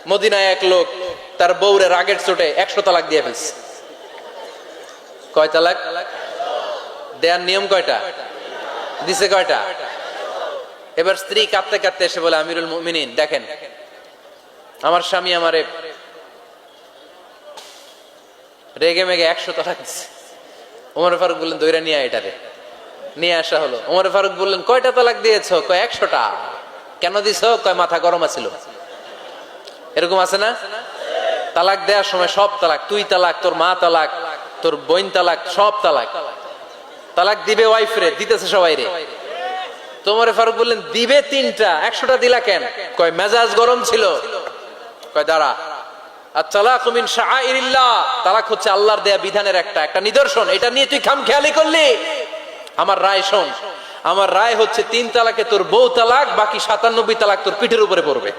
মদিনায় এক লোক তার বউরে রাগের চোটে 100 তালাক দিয়ে ফেলছে। কয় তালাক দেয়ার নিয়ম কয়টা? দিছে কয়টা? এবার স্ত্রী কাঁদতে কাঁদতে এসে বলে, আমিরুল মুমিনিন দেখেন, আমার স্বামী আমারে রেগে মেগে 100 তালাক দিছে। ওমর ফারুক বললেন, দইরা নিয়ে এটারে নিয়ে আসা হলো। ওমর ফারুক বললেন, কয়টা তালাক দিয়েছো? কয় 100টা। কেন দিছো? কয় মাথা গরম আছিল। এরকম আছে না? তালাক দেওয়ার সময় সব তালাক, তুই তালাক, তোর মা তালাক, তোর বোন তালাক, সব তালাক। তালাক দিবে ওয়াইফ রে, দিতেছে সবাই রে। তোমার ফারুক বললেন, দিবে 3টা, 100টা দিলা কেন? কয় মেজাজ গরম ছিল। কয় দাঁড়া, আত-তালাকু মিন শাআইরিল্লাহ, তালাক হচ্ছে আল্লাহর দেয়া বিধানের একটা নিদর্শন। এটা নিয়ে তুই খামখেয়ালি করলি। আমার রায় শোন, আমার রায় হচ্ছে 3 তালাকে তোর বউ তালাক, বাকি 97 তালাক তোর পিঠের উপরে পড়বে।